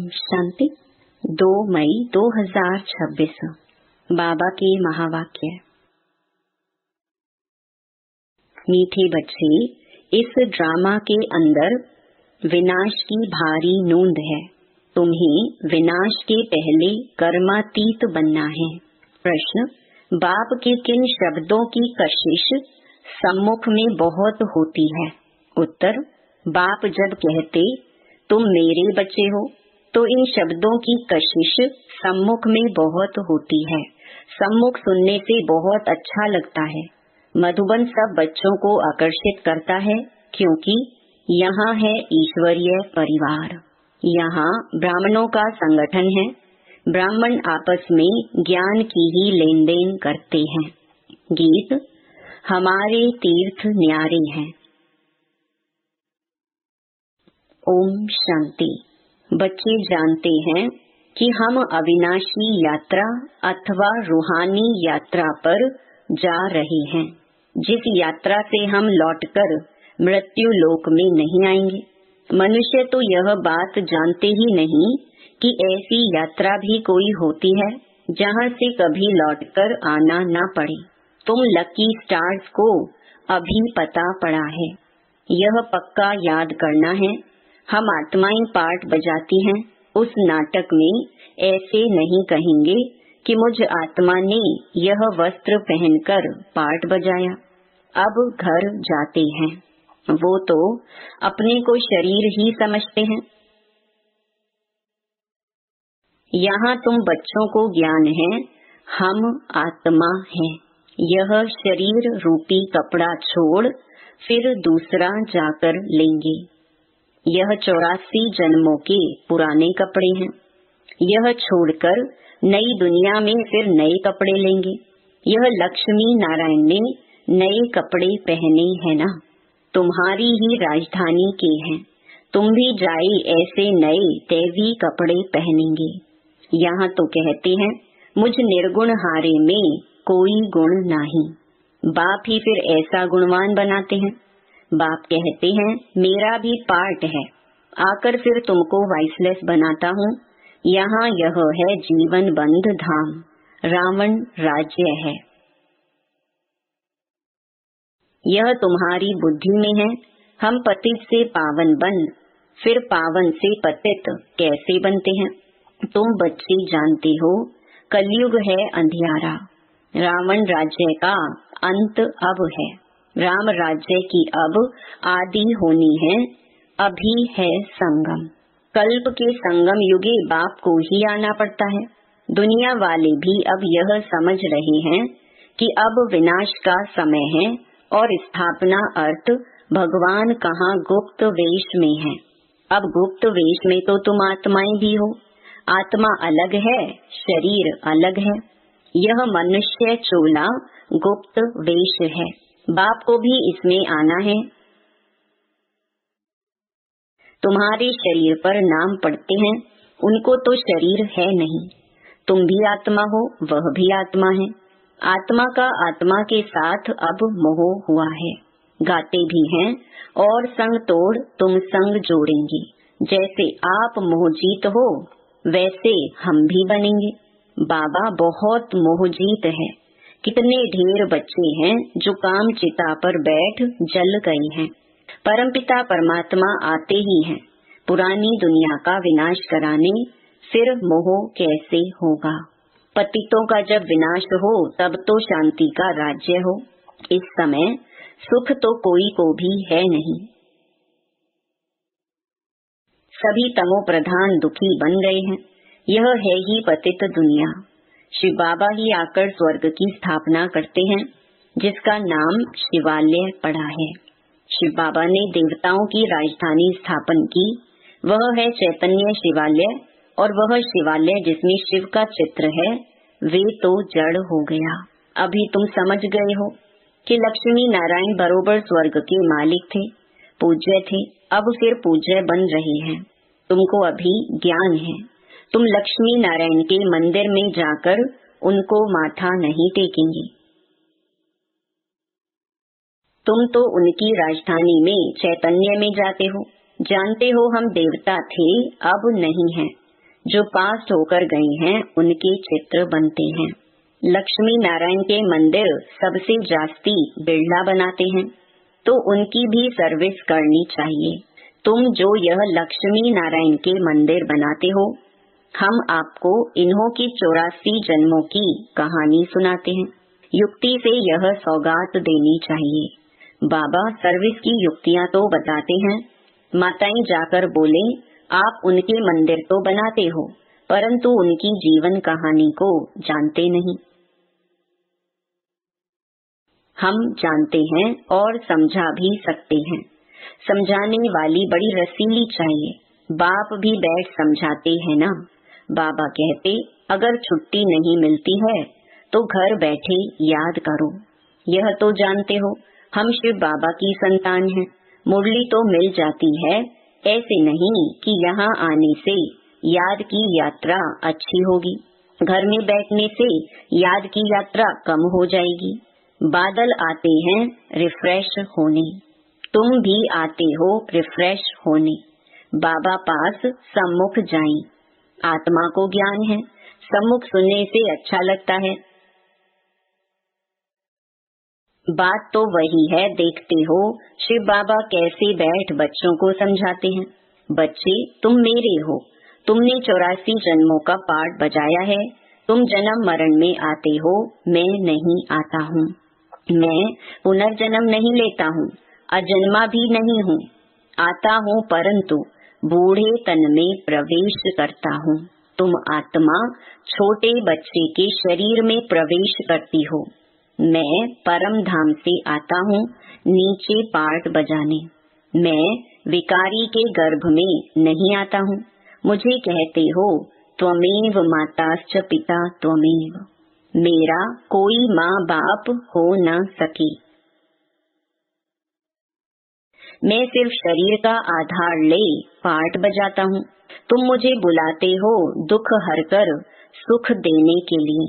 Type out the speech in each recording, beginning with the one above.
शांति। 2 मई 2026 बाबा के महावाक्य। मीठे बच्चे, इस ड्रामा के अंदर विनाश की भारी नोंद है। तुम्हें विनाश के पहले कर्मातीत बनना है। प्रश्न: बाप के किन शब्दों की कशिश सम्मुख में बहुत होती है? उत्तर: बाप जब कहते तुम मेरे बच्चे हो तो इन शब्दों की कशिश सम्मुख में बहुत होती है। सम्मुख सुनने से बहुत अच्छा लगता है। मधुबन सब बच्चों को आकर्षित करता है क्योंकि यहाँ है ईश्वरीय परिवार। यहाँ ब्राह्मणों का संगठन है। ब्राह्मण आपस में ज्ञान की ही लेन देन करते हैं। गीत: हमारे तीर्थ न्यारे हैं। ओम शांति। बच्चे जानते हैं कि हम अविनाशी यात्रा अथवा रूहानी यात्रा पर जा रहे हैं, जिस यात्रा से हम लौटकर मृत्यु लोक में नहीं आएंगे। मनुष्य तो यह बात जानते ही नहीं कि ऐसी यात्रा भी कोई होती है जहाँ से कभी लौटकर आना न पड़े। तुम लकी स्टार्स को अभी पता पड़ा है। यह पक्का याद करना है। हम आत्माएं पार्ट बजाती हैं। उस नाटक में ऐसे नहीं कहेंगे कि मुझ आत्मा ने यह वस्त्र पहनकर पार्ट बजाया। अब घर जाते हैं। वो तो अपने को शरीर ही समझते हैं। यहाँ तुम बच्चों को ज्ञान है, हम आत्मा हैं। यह शरीर रूपी कपड़ा छोड़ फिर दूसरा जाकर लेंगे। यह 84 जन्मों के पुराने कपड़े हैं। यह छोड़कर नई दुनिया में फिर नए कपड़े लेंगे। यह लक्ष्मी नारायण ने नए कपड़े पहने हैं ना। तुम्हारी ही राजधानी के हैं। तुम भी जाए ऐसे नए दैवी कपड़े पहनेंगे। यहाँ तो कहते हैं मुझ निर्गुण हारे में कोई गुण नहीं। बाप ही फिर ऐसा गुणवान बनाते हैं। बाप कहते हैं मेरा भी पार्ट है, आकर फिर तुमको वाइसलेस बनाता हूँ। यहाँ यह है जीवन बंध धाम, रावण राज्य है। यह तुम्हारी बुद्धि में है। हम पतित से पावन बन फिर पावन से पतित कैसे बनते हैं? तुम बच्चे जानते हो कलयुग है अंधियारा। रावण राज्य का अंत अब है। राम राज्य की अब आदि होनी है। अभी है संगम। कल्प के संगम युगे बाप को ही आना पड़ता है। दुनिया वाले भी अब यह समझ रहे हैं कि अब विनाश का समय है और स्थापना अर्थ भगवान कहाँ गुप्त वेश में है। अब गुप्त वेश में तो तुम आत्माएं भी हो। आत्मा अलग है, शरीर अलग है। यह मनुष्य चोला गुप्त वेश है। बाप को भी इसमें आना है। तुम्हारे शरीर पर नाम पढ़ते हैं, उनको तो शरीर है नहीं। तुम भी आत्मा हो, वह भी आत्मा है। आत्मा का आत्मा के साथ अब मोह हुआ है। गाते भी हैं और संग तोड़ तुम संग जोड़ेंगे। जैसे आप मोहजीत हो वैसे हम भी बनेंगे। बाबा बहुत मोहजीत है। कितने ढेर बच्चे हैं जो काम चिता पर बैठ जल गए हैं। परमपिता परमात्मा आते ही हैं पुरानी दुनिया का विनाश कराने। फिर मोह कैसे होगा? पतितों का जब विनाश हो तब तो शांति का राज्य हो। इस समय सुख तो कोई को भी है नहीं। सभी तमो प्रधान दुखी बन गए हैं। यह है ही पतित दुनिया। शिव बाबा ही आकर स्वर्ग की स्थापना करते हैं, जिसका नाम शिवालय पड़ा है। शिव बाबा ने देवताओं की राजधानी स्थापन की। वह है चैतन्य शिवालय। और वह शिवालय जिसमें शिव का चित्र है वे तो जड़ हो गया। अभी तुम समझ गए हो कि लक्ष्मी नारायण बरोबर स्वर्ग के मालिक थे, पूज्य थे। अब फिर पूज्य बन रहे हैं। तुमको अभी ज्ञान है। तुम लक्ष्मी नारायण के मंदिर में जाकर उनको माथा नहीं टेकेंगे। तुम तो उनकी राजधानी में चैतन्य में जाते हो। जानते हो हम देवता थे, अब नहीं हैं। जो पास होकर गए हैं उनके चित्र बनते हैं। लक्ष्मी नारायण के मंदिर सबसे जास्ती बिरला बनाते हैं, तो उनकी भी सर्विस करनी चाहिए। तुम जो यह लक्ष्मी नारायण के मंदिर बनाते हो, हम आपको इन्हों की 84 जन्मों की कहानी सुनाते हैं। युक्ति से यह सौगात देनी चाहिए। बाबा सर्विस की युक्तियाँ तो बताते हैं। माताएं जाकर बोले, आप उनके मंदिर तो बनाते हो, परंतु उनकी जीवन कहानी को जानते नहीं। हम जानते हैं और समझा भी सकते हैं। समझाने वाली बड़ी रसीली चाहिए। बाप भी बैठ समझाते हैं ना। बाबा कहते, अगर छुट्टी नहीं मिलती है तो घर बैठे याद करो। यह तो जानते हो हम शिव बाबा की संतान हैं। मुरली तो मिल जाती है, ऐसे नहीं कि यहाँ आने से याद की यात्रा अच्छी होगी। घर में बैठने से याद की यात्रा कम हो जाएगी। बादल आते हैं रिफ्रेश होने, तुम भी आते हो रिफ्रेश होने। बाबा पास सम्मुख जाएं। आत्मा को ज्ञान है, सम्मुख सुनने से अच्छा लगता है। बात तो वही है। देखते हो शिव बाबा कैसे बैठ बच्चों को समझाते हैं। बच्चे, तुम मेरे हो, तुमने 84 जन्मों का पाठ बजाया है। तुम जन्म मरण में आते हो, मैं नहीं आता हूँ। मैं पुनर्जन्म नहीं लेता हूँ, अजन्मा भी नहीं हूँ। आता हूँ परंतु बूढ़े तन में प्रवेश करता हूँ। तुम आत्मा छोटे बच्चे के शरीर में प्रवेश करती हो। मैं परम धाम से आता हूँ नीचे पाठ बजाने। मैं विकारी के गर्भ में नहीं आता हूँ। मुझे कहते हो त्वमेव माताश्च पिता त्वमेव। मेरा कोई माँ बाप हो न सके। मैं सिर्फ शरीर का आधार ले पाठ बजाता हूँ। तुम मुझे बुलाते हो दुख हरकर सुख देने के लिए।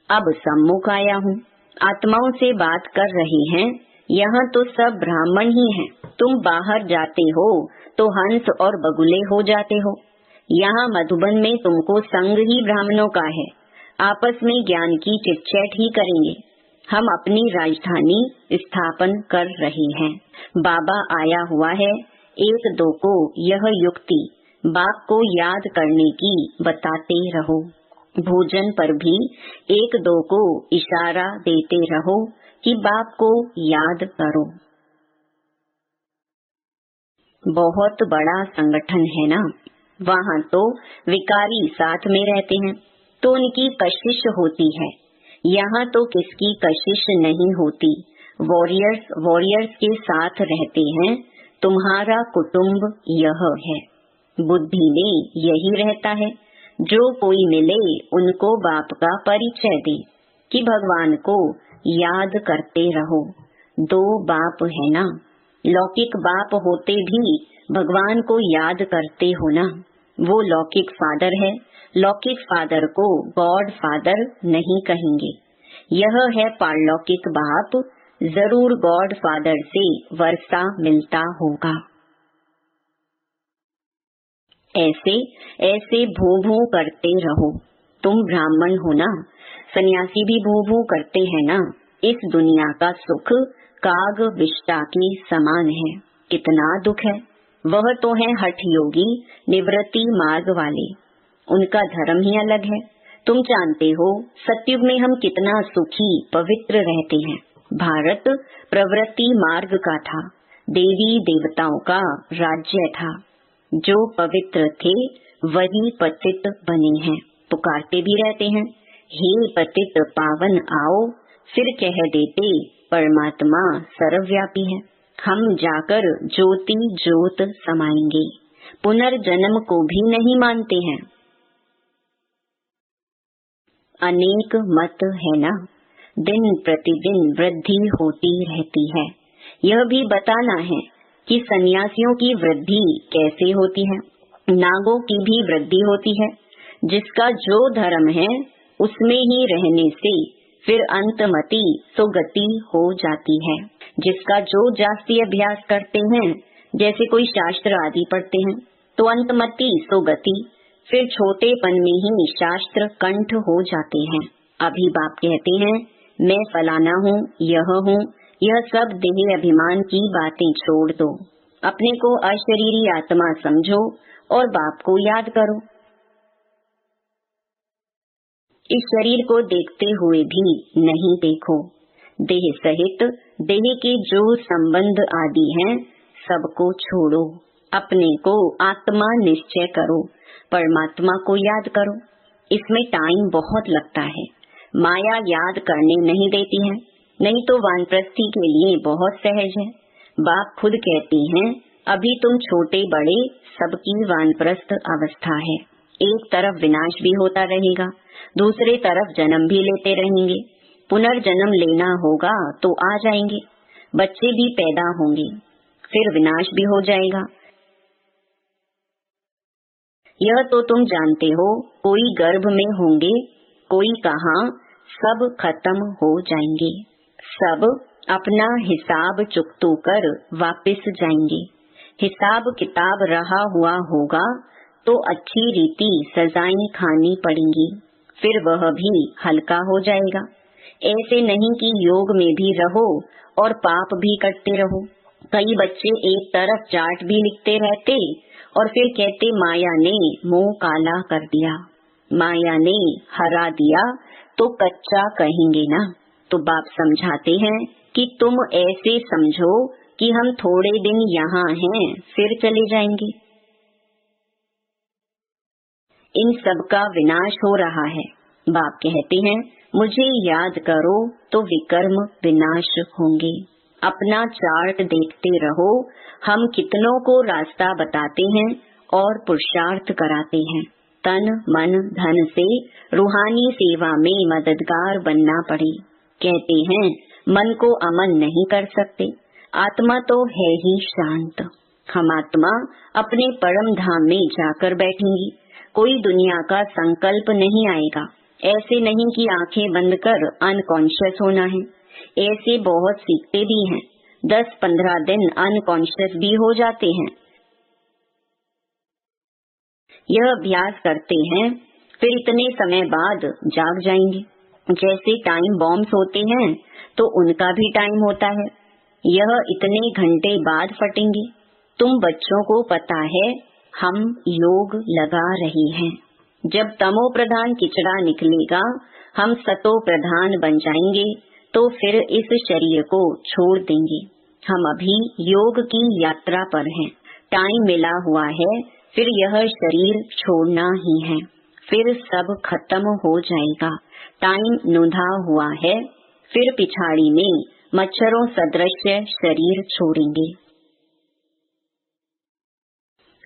अब सम्मुख आया हूँ, आत्माओं से बात कर रहे हैं। यहाँ तो सब ब्राह्मण ही हैं। तुम बाहर जाते हो तो हंस और बगुले हो जाते हो। यहाँ मधुबन में तुमको संग ही ब्राह्मणों का है। आपस में ज्ञान की चिटचैट ही करेंगे। हम अपनी राजधानी स्थापन कर रहे हैं। बाबा आया हुआ है। एक दो को यह युक्ति बाप को याद करने की बताते रहो। भोजन पर भी एक दो को इशारा देते रहो कि बाप को याद करो। बहुत बड़ा संगठन है ना, वहाँ तो विकारी साथ में रहते हैं तो उनकी कशिश होती है। यहाँ तो किसकी कशिश नहीं होती। वॉरियर्स के साथ रहते हैं। तुम्हारा कुटुंब यह है। बुद्धि में यही रहता है। जो कोई मिले उनको बाप का परिचय दे कि भगवान को याद करते रहो। दो बाप है ना, लौकिक बाप होते भी भगवान को याद करते हो ना। वो लौकिक फादर है। लौकिक फादर को गॉड फादर नहीं कहेंगे। यह है पारलौकिक बाप। जरूर गॉड फादर से वर्षा मिलता होगा। ऐसे ऐसे भू भू करते रहो। तुम ब्राह्मण हो ना, सन्यासी भी भू भू करते हैं ना। इस दुनिया का सुख काग विष्टा के समान है। कितना दुख है। वह तो है हठ योगी, निवृत्ति मार्ग वाले। उनका धर्म ही अलग है। तुम जानते हो सतयुग में हम कितना सुखी पवित्र रहते हैं। भारत प्रवृत्ति मार्ग का था। देवी देवताओं का राज्य था। जो पवित्र थे वही पतित बने हैं। पुकारते भी रहते हैं, हे पतित पावन आओ। फिर कह देते परमात्मा सर्वव्यापी है। हम जाकर ज्योति ज्योत समाएंगे। पुनर्जन्म को भी नहीं मानते हैं। अनेक मत है ना, दिन प्रतिदिन वृद्धि होती रहती है। यह भी बताना है कि सन्यासियों की वृद्धि कैसे होती है। नागों की भी वृद्धि होती है। जिसका जो धर्म है उसमें ही रहने से फिर अंतमति सुगति हो जाती है। जिसका जो जास्ती अभ्यास करते हैं, जैसे कोई शास्त्र आदि पढ़ते हैं, तो अंतमति सुगति फिर छोटेपन में ही शास्त्र कंठ हो जाते हैं। अभी बाप कहते हैं मैं फलाना हूँ, यह सब देह अभिमान की बातें छोड़ दो, अपने को अशरीरी आत्मा समझो और बाप को याद करो। इस शरीर को देखते हुए भी नहीं देखो, देह सहित देह के जो संबंध आदि हैं सबको छोड़ो, अपने को आत्मा निश्चय करो, परमात्मा को याद करो। इसमें टाइम बहुत लगता है, माया याद करने नहीं देती है, नहीं तो वानप्रस्थी के लिए बहुत सहज है। बाप खुद कहती हैं अभी तुम छोटे बड़े सबकी वानप्रस्थ अवस्था है। एक तरफ विनाश भी होता रहेगा, दूसरे तरफ जन्म भी लेते रहेंगे। पुनर्जन्म लेना होगा तो आ जाएंगे, बच्चे भी पैदा होंगे, फिर विनाश भी हो जाएगा। यह तो तुम जानते हो, कोई गर्भ में होंगे, कोई कहाँ, सब खत्म हो जाएंगे। सब अपना हिसाब चुकतो कर वापस जाएंगे। हिसाब किताब रहा हुआ होगा तो अच्छी रीति सजाएं खानी पड़ेंगी, फिर वह भी हल्का हो जाएगा। ऐसे नहीं कि योग में भी रहो और पाप भी करते रहो। कई बच्चे एक तरफ चार्ट भी लिखते रहते और फिर कहते माया ने मुंह काला कर दिया, माया ने हरा दिया, तो कच्चा कहेंगे ना। तो बाप समझाते हैं कि तुम ऐसे समझो कि हम थोड़े दिन यहाँ हैं, फिर चले जाएंगे। इन सब का विनाश हो रहा है। बाप कहते हैं मुझे याद करो तो विकर्म विनाश होंगे। अपना चार्ट देखते रहो, हम कितनों को रास्ता बताते हैं और पुरुषार्थ कराते हैं। तन मन धन से रूहानी सेवा में मददगार बनना पड़े। कहते हैं मन को अमन नहीं कर सकते, आत्मा तो है ही शांत। हम आत्मा अपने परम धाम में जाकर बैठेंगी, कोई दुनिया का संकल्प नहीं आएगा। ऐसे नहीं कि आंखें बंद कर अनकॉन्शियस होना है, ऐसे बहुत सीखते भी हैं, 10-15 दिन अनकॉन्शियस भी हो जाते हैं। यह अभ्यास करते हैं, फिर इतने समय बाद जाग जाएंगे। जैसे टाइम बॉम्ब्स होते हैं तो उनका भी टाइम होता है, यह इतने घंटे बाद फटेंगे। तुम बच्चों को पता है हम योग लगा रहे हैं। जब तमो प्रधान किचड़ा निकलेगा, हम सतो प्रधान बन जाएंगे, तो फिर इस शरीर को छोड़ देंगे। हम अभी योग की यात्रा पर हैं, टाइम मिला हुआ है, फिर यह शरीर छोड़ना ही है, फिर सब खत्म हो जाएगा। टाइम नुधा हुआ है, फिर पिछाड़ी में मच्छरों सदृश शरीर छोड़ेंगे।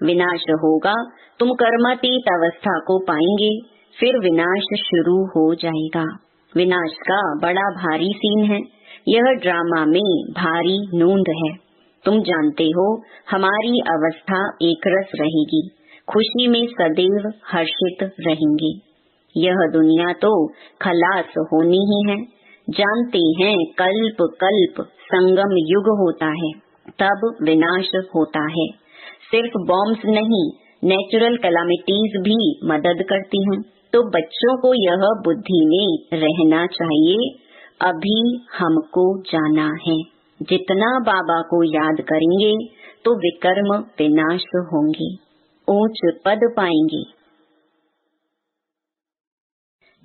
विनाश होगा, तुम कर्मातीत अवस्था को पाएंगे, फिर विनाश शुरू हो जाएगा। विनाश का बड़ा भारी सीन है, यह ड्रामा में भारी नूंद है। तुम जानते हो हमारी अवस्था एक रस रहेगी, खुशी में सदैव हर्षित रहेंगे। यह दुनिया तो खलास होनी ही है। जानते हैं कल्प कल्प संगम युग होता है, तब विनाश होता है। सिर्फ बॉम्ब्स नहीं, नेचुरल कैलामिटीज भी मदद करती हैं। तो बच्चों को यह बुद्धि में रहना चाहिए, अभी हमको जाना है। जितना बाबा को याद करेंगे तो विकर्म विनाश होंगे, ऊंच पद पाएंगे।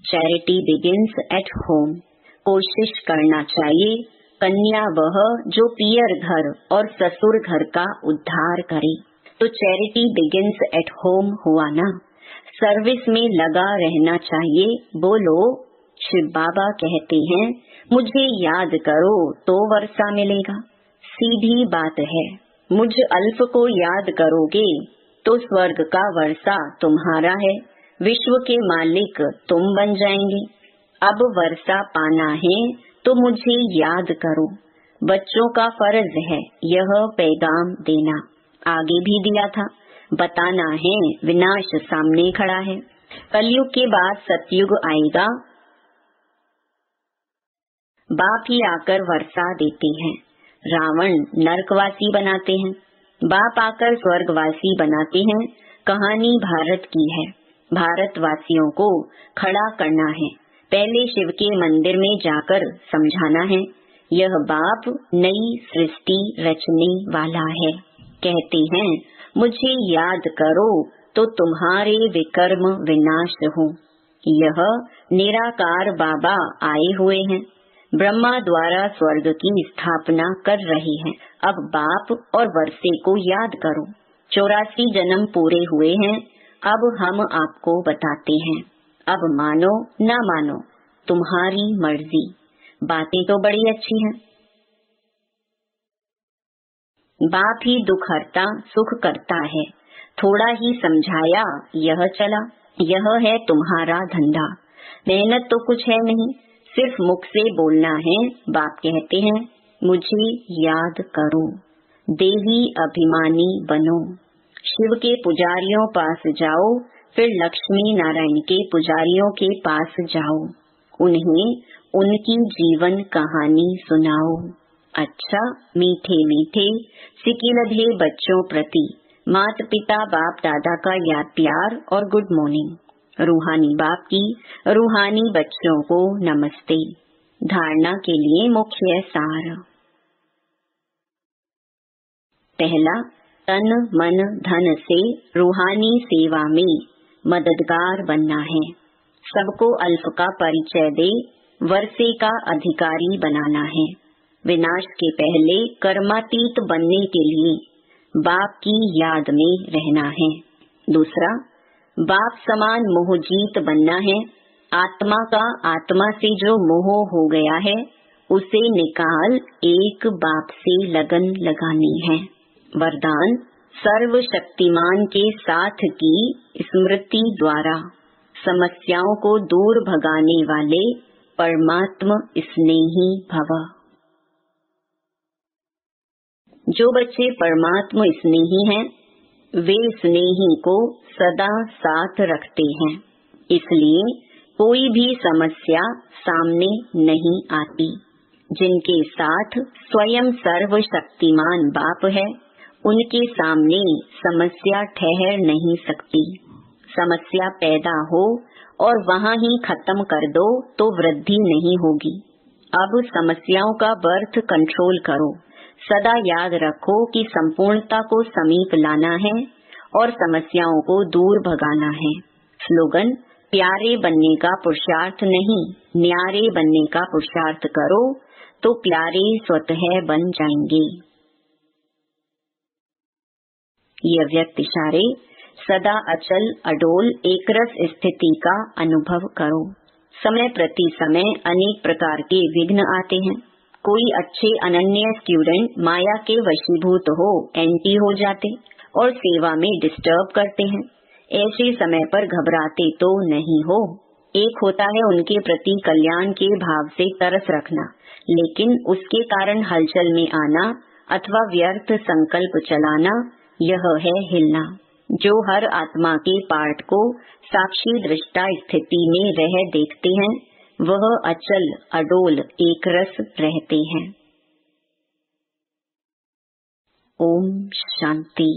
Charity begins at home. कोशिश करना चाहिए कन्या वह जो पियर घर और ससुर घर का उद्धार करे। तो चैरिटी बिगिंस एट होम हुआ ना। सर्विस में लगा रहना चाहिए। बोलो, शिव बाबा कहते हैं मुझे याद करो तो वर्षा मिलेगा। सीधी बात है, मुझ अल्फ को याद करोगे तो स्वर्ग का वर्षा तुम्हारा है, विश्व के मालिक तुम बन जाएंगे। अब वर्षा पाना है तो मुझे याद करो। बच्चों का फर्ज है यह पैगाम देना, आगे भी दिया था, बताना है विनाश सामने खड़ा है। कलयुग के बाद सतयुग आएगा, बाप ही आकर वर्षा देते हैं। रावण नरकवासी बनाते हैं, बाप आकर स्वर्गवासी बनाते हैं। कहानी भारत की है, भारतवासियों को खड़ा करना है। पहले शिव के मंदिर में जाकर समझाना है, यह बाप नई सृष्टि रचने वाला है। कहते हैं, मुझे याद करो तो तुम्हारे विकर्म विनाश हो। यह निराकार बाबा आए हुए हैं, ब्रह्मा द्वारा स्वर्ग की स्थापना कर रहे हैं। अब बाप और वर्षे को याद करो। 84 जन्म पूरे हुए हैं। अब हम आपको बताते हैं, अब मानो ना मानो तुम्हारी मर्जी। बातें तो बड़ी अच्छी हैं। बाप ही दुख हरता सुख करता है। थोड़ा ही समझाया, यह चला। यह है तुम्हारा धंधा। मेहनत तो कुछ है नहीं, सिर्फ मुख से बोलना है। बाप कहते हैं, मुझे याद करो, देवी अभिमानी बनो। शिव के पुजारियों पास जाओ, फिर लक्ष्मी नारायण के पुजारियों के पास जाओ, उन्हें उनकी जीवन कहानी सुनाओ। अच्छा, मीठे मीठे सिकिलधे बच्चों प्रति माता पिता बाप दादा का याद प्यार और गुड मॉर्निंग। रूहानी बाप की रूहानी बच्चों को नमस्ते। धारणा के लिए मुख्य सार। पहला, तन मन धन से रूहानी सेवा में मददगार बनना है। सबको अल्प का परिचय दे, वर्षे का अधिकारी बनाना है। विनाश के पहले कर्मातीत बनने के लिए बाप की याद में रहना है। दूसरा, बाप समान मोहजीत बनना है। आत्मा का आत्मा से जो मोह हो गया है, उसे निकाल एक बाप से लगन लगानी है। वरदान, सर्वशक्तिमान के साथ की स्मृति द्वारा समस्याओं को दूर भगाने वाले परमात्म स्नेही भव। जो बच्चे परमात्म स्नेही हैं, वे स्नेही को सदा साथ रखते हैं, इसलिए कोई भी समस्या सामने नहीं आती। जिनके साथ स्वयं सर्वशक्तिमान बाप है, उनके सामने समस्या ठहर नहीं सकती। समस्या पैदा हो और वहाँ ही खत्म कर दो तो वृद्धि नहीं होगी। अब समस्याओं का बर्थ कंट्रोल करो। सदा याद रखो कि संपूर्णता को समीप लाना है और समस्याओं को दूर भगाना है। स्लोगन, प्यारे बनने का पुरुषार्थ नहीं, न्यारे बनने का पुरुषार्थ करो तो प्यारे स्वतः बन जाएंगे। ये अव्यक्त इशारे, सदा अचल अडोल एकरस स्थिति का अनुभव करो। समय प्रति समय अनेक प्रकार के विघ्न आते हैं। कोई अच्छे अनन्य स्टूडेंट माया के वशीभूत हो एंटी हो जाते और सेवा में डिस्टर्ब करते हैं। ऐसे समय पर घबराते तो नहीं हो। एक होता है उनके प्रति कल्याण के भाव से तरस रखना, लेकिन उसके कारण हलचल में आना अथवा व्यर्थ संकल्प चलाना, यह है हिलना। जो हर आत्मा के पार्ट को साक्षी दृष्टा स्थिति में रह देखते हैं, वह अचल अडोल एकरस रहते हैं। ओम शांति।